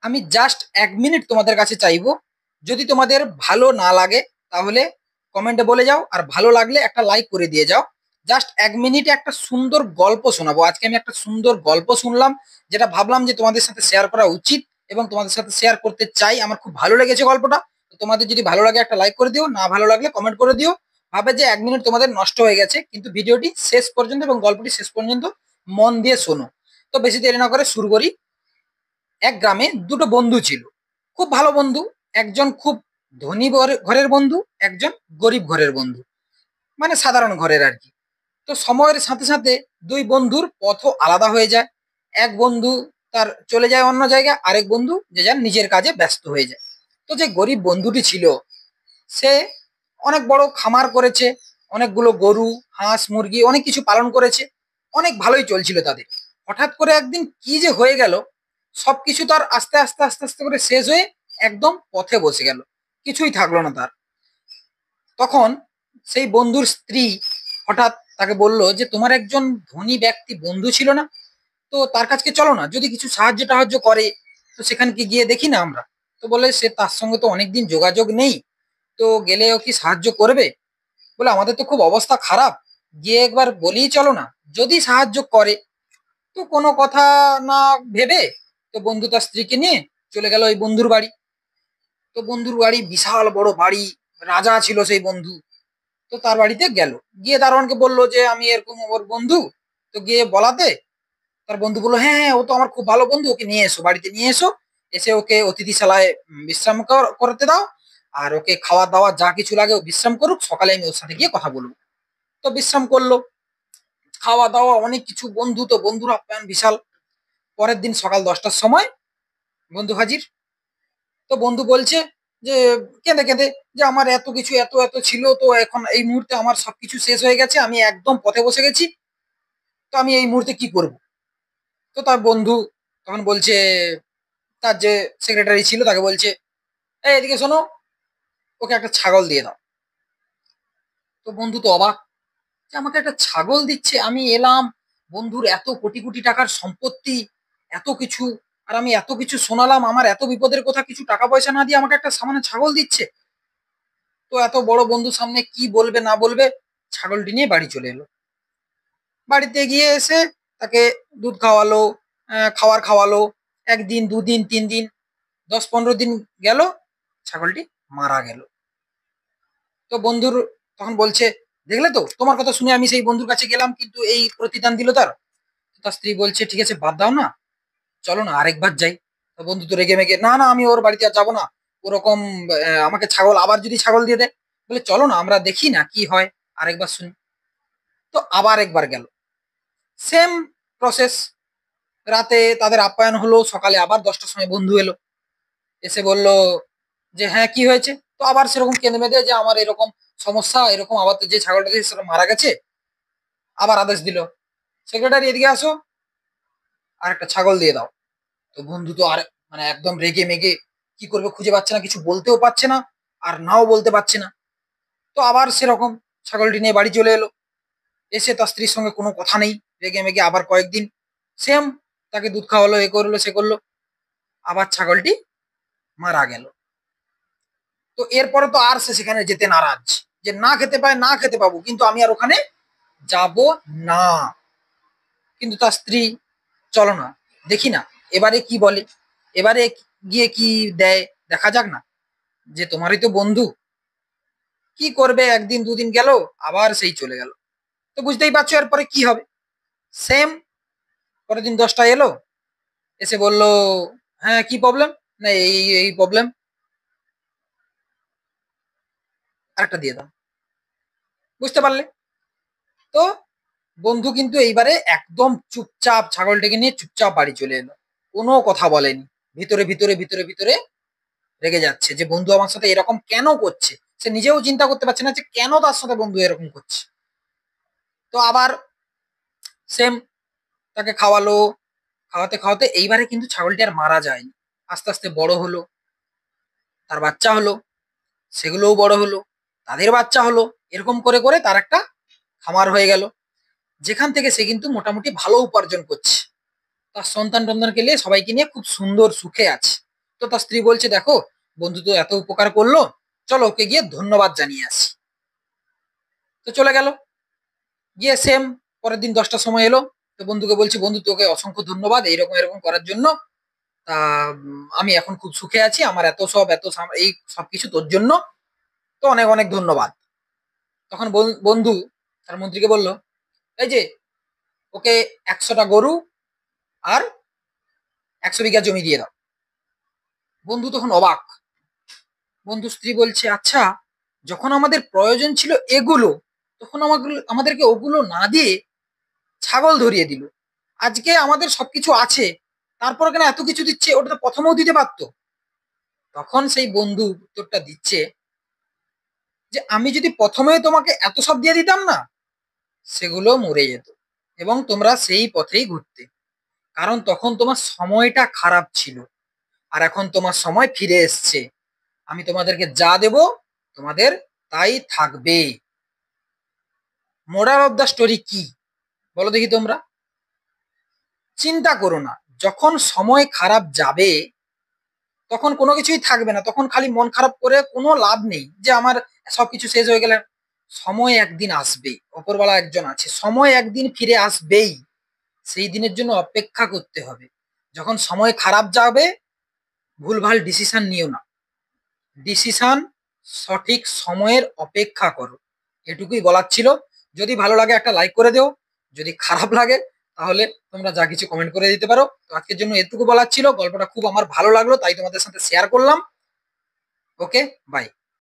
আমি just 1 minute তোমাদের কাছে চাইবো। যদি তোমাদের ভালো না লাগে তাহলে কমেন্টে বলে যাও, আর ভালো লাগলে একটা লাইক করে দিয়ে যাও। জাস্ট 1 মিনিটে একটা সুন্দর গল্প শোনাবো। আজকে আমি একটা সুন্দর গল্প শুনলাম, যেটা ভাবলাম যে তোমাদের সাথে শেয়ার করা উচিত এবং তোমাদের সাথে শেয়ার করতে চাই। আমার খুব ভালো লেগেছে গল্পটা। তো তোমাদের যদি ভালো লাগে একটা লাইক করে দিও, না ভালো লাগলে কমেন্ট করে দিও। ভাবে যে 1 মিনিট তোমাদের নষ্ট হয়ে গেছে, কিন্তু ভিডিওটি শেষ পর্যন্ত এবং গল্পটি শেষ পর্যন্ত মন দিয়ে শোনো। তো বেশি দেরি না করে শুরু করি। এক গ্রামে দুটো বন্ধু ছিল, খুব ভালো বন্ধু। একজন খুব ধনী ঘরের বন্ধু, একজন গরিব ঘরের বন্ধু, মানে সাধারণ ঘরের আর কি। তো সময়ের সাথে সাথে দুই বন্ধুর পথও আলাদা হয়ে যায়। এক বন্ধু তার চলে যায় অন্য জায়গায়, আরেক বন্ধু যে যার নিজের কাজে ব্যস্ত হয়ে যায়। তো যে গরিব বন্ধুটি ছিল, সে অনেক বড় খামার করেছে, অনেকগুলো গরু, হাঁস, মুরগি অনেক কিছু পালন করেছে। অনেক ভালোই চলছিল তাদের। হঠাৎ করে একদিন কি যে হয়ে গেল, সবকিছু তার আস্তে আস্তে আস্তে আস্তে করে শেষ হয়ে একদম পথে বসে গেল। কিছুই থাকলো না তার। তখন সেই বন্ধুর স্ত্রী হঠাৎ তাকে বলল যে তোমার একজন ধনী ব্যক্তি বন্ধু ছিল না, তো তার কাছকে চলো না, যদি কিছু সাহায্য টাহায্য করে তো সেখানকে গিয়ে দেখি না আমরা। তো বলে সে তার সঙ্গে তো অনেকদিন যোগাযোগ নেই, তো গেলে ও কি সাহায্য করবে? বলে আমাদের তো খুব অবস্থা খারাপ, গিয়ে একবার বলি চলো না, যদি সাহায্য করে। তো কোনো কথা না ভেবে তো বন্ধু তার স্ত্রীকে নিয়ে চলে গেল ওই বন্ধুর বাড়ি। তো বন্ধুর বাড়ি বিশাল বড় বাড়ি, রাজা ছিল সেই বন্ধু। তো তার বাড়িতে গেল, গিয়ে দারোয়ানকে বললো যে আমি এরকম ওর বন্ধু। তো গিয়ে বলাতে তার বন্ধু বললো হ্যাঁ হ্যাঁ, ও তো আমার খুব ভালো বন্ধু, ওকে নিয়ে এসো, বাড়িতে নিয়ে এসো। এসে ওকে অতিথিশালায় বিশ্রাম করতে দাও। আর ওকে খাওয়া দাওয়া যা কিছু লাগে ও বিশ্রাম করুক, সকালে আমি ওর সাথে গিয়ে কথা বলবো। তো বিশ্রাম করলো, খাওয়া দাওয়া অনেক কিছু, বন্ধু তো বন্ধুর আপ্যায়ন বিশাল। পরের দিন সকাল 10টার সময় বন্ধু হাজির। তো বন্ধু বলছে যে কেঁদে কেঁদে যে আমার এত কিছু এত এত ছিল, তো এখন এই মুহূর্তে আমার সবকিছু শেষ হয়ে গেছে, আমি একদম পথে বসে গেছি, তো আমি এই মুহূর্তে কি করব? তো তার বন্ধু তখন বলছে, তার যে সেক্রেটারি ছিল তাকে বলছে, এই এদিকে শোনো, ওকে একটা ছাগল দিয়ে দাও। তো বন্ধু তো অবাক, যে আমাকে একটা ছাগল দিচ্ছে, আমি এলাম, বন্ধুর এত কোটি কোটি টাকার সম্পত্তি, এত কিছু, আর আমি এত কিছু শোনালাম, আমার এত বিপদের কথা, কিছু টাকা পয়সা না দিয়ে আমাকে একটা সামান্য ছাগল দিচ্ছে। তো এত বড় বন্ধুর সামনে কি বলবে না বলবে, ছাগলটি নিয়ে বাড়ি চলে এলো। বাড়িতে গিয়ে এসে তাকে দুধ খাওয়ালো, খাবার খাওয়ালো। 1 দিন 2 দিন 3 দিন, 10-15 দিন গেল, ছাগলটি মারা গেল। তো বন্ধুর তখন বলছে, দেখলে তো, তোমার কথা শুনে আমি সেই বন্ধুর কাছে গেলাম, কিন্তু এই প্রতিদান দিল তার। তো তার স্ত্রী বলছে ঠিক আছে বাদ দাও না, চলো না আরেকবার যাই। তো বন্ধু তো রেগে মেগে, না না আমি ওর বাড়িতে আর যাবো না, ওরকম আমাকে ছাগল আবার যদি ছাগল দিয়ে দেয়। বলে চলো না আমরা দেখি না কি হয়, আরেকবার শুনি। তো আবার একবার গেল, সেম প্রসেস। রাতে তাদের আপ্যায়ন হলো, সকালে আবার 10টার সময় বন্ধু এলো, এসে বলল যে হ্যাঁ কি হয়েছে। তো আবার সেরকম কেঁদে মেদে যে আমার এরকম সমস্যা, এরকম আবার তো যে ছাগলটা দিয়েছে সেটা মারা গেছে। আবার আদেশ দিল, সেক্রেটারি এদিকে আসো, আর একটা ছাগল দিয়ে দাও। তো বন্ধু তো আর মানে একদম রেগে মেগে কি করবে খুঁজে পাচ্ছে না, কিছু বলতেও পারছে না, আর নাও বলতে পারছে না। তো আবার সেরকম ছাগলটি নিয়ে বাড়ি চলে এলো। এসে তার স্ত্রীর সঙ্গে কোনো কথা নেই, রেগে মেগে আবার কয়েকদিন সেম, তাকে দুধ খাওয়ালো, এ করলো সে করলো, আবার ছাগলটি মারা গেল। তো এরপরে তো আর সে সেখানে যেতে নারাজ, যে না খেতে পায় না খেতে পাবো, কিন্তু আমি আর ওখানে যাব না। কিন্তু তার স্ত্রী, চলো না দেখি না এবারে কি বলে, এবারে গিয়ে কি দেয়, দেখা যাক না, যে তোমারই তো বন্ধু, কি করবে, 1 দিন 2 দিন গেল, আবার সেই চলে গেল। তো বুঝতেই পারছো এরপরে কি হবে। সেম, পরের দিন 10টা এলো, এসে বলল হ্যাঁ কি প্রবলেম, না এই এই প্রবলেম, আরেকটা দিয়ে দাও। বুঝতে পারলে? তো বন্ধু কিন্তু এইবারে একদম চুপচাপ ছাগলটাকে নিয়ে চুপচাপ বাড়ি চলে এলো, কোনো কথা বলেনি। ভিতরে ভিতরে ভিতরে ভিতরে রেগে যাচ্ছে যে বন্ধু আমার সাথে এরকম কেন করছে। সে নিজেও চিন্তা করতে পারছে না যে কেন তার সাথে বন্ধু এরকম করছে। তো আবার সেম, তাকে খাওয়ালো, খাওয়াতে খাওয়াতে এইবারে কিন্তু ছাগলটি আর মারা যায়নি। আস্তে আস্তে বড় হলো, তার বাচ্চা হলো, সেগুলোও বড় হলো, তাদের বাচ্চা হলো, এরকম করে করে তার একটা খামার হয়ে গেল, যেখান থেকে সে কিন্তু মোটামুটি ভালো উপার্জন করছে। তার সন্তান টন্তানকে নিয়ে সবাইকে নিয়ে খুব সুন্দর সুখে আছে। তো তার স্ত্রী বলছে, দেখো বন্ধু তো এত উপকার করলো, চলো ওকে গিয়ে ধন্যবাদ জানিয়ে আসি। তো চলে গেল, গিয়ে সেম পরের দিন 10টার সময় এলো। তো বন্ধুকে বলছি, বন্ধু তোকে অসংখ্য ধন্যবাদ এইরকম এরকম করার জন্য। তা আমি এখন খুব সুখে আছি, আমার এই সবকিছু তোর জন্য, তো অনেক অনেক ধন্যবাদ। তখন বন্ধু তার মন্ত্রীকে বলল, এই যে ওকে 100টা গরু আর 100 বিঘা জমি দিয়ে দাও। বন্ধু তখন অবাক। বন্ধু স্ত্রী বলছে, আচ্ছা যখন আমাদের প্রয়োজন ছিল এগুলো, তখন আমাদেরকে ওগুলো না দিয়ে ছাগল ধরিয়ে দিল। আজকে আমাদের সবকিছু আছে, তারপর কেন এত কিছু দিচ্ছে, ওটা তো প্রথমেও দিতে পারতো। তখন সেই বন্ধু উত্তরটা দিচ্ছে যে আমি যদি প্রথমে তোমাকে এত সব দিয়ে দিতাম না, সেগুলো মরে যেত এবং তোমরা সেই পথেই ঘুরতে। কারণ তখন তোমার সময়টা খারাপ ছিল, আর এখন তোমার সময় ফিরে এসছে। আমি তোমাদেরকে যা দেব তোমাদের তাই থাকবে। মোরাল অফ দ্য স্টোরি কি বলো দেখি তোমরা? চিন্তা করো না, যখন সময় খারাপ যাবে তখন কোনো কিছুই থাকবে না, তখন খালি মন খারাপ করে কোনো লাভ নেই যে আমার সবকিছু শেষ হয়ে গেলে। সময় একদিন আসবে, ওপরওয়ালা একজন আছে, সময় একদিন ফিরে আসবেই। সেই দিনের জন্য অপেক্ষা করতে হবে। যখন সময় খারাপ যাবে ভুলভাল ডিসিশন নিও না, ডিসিশন সঠিক সময়ের অপেক্ষা করো। এটুকুই বলার ছিল। যদি ভালো লাগে একটা লাইক করে দিও, যদি খারাপ লাগে তাহলে তোমরা যা কিছু কমেন্ট করে দিতে পারো। তো আজকের জন্য এটুকু বলার ছিল, গল্পটা খুব আমার ভালো লাগলো তাই তোমাদের সাথে শেয়ার করলাম। ওকে, বাই।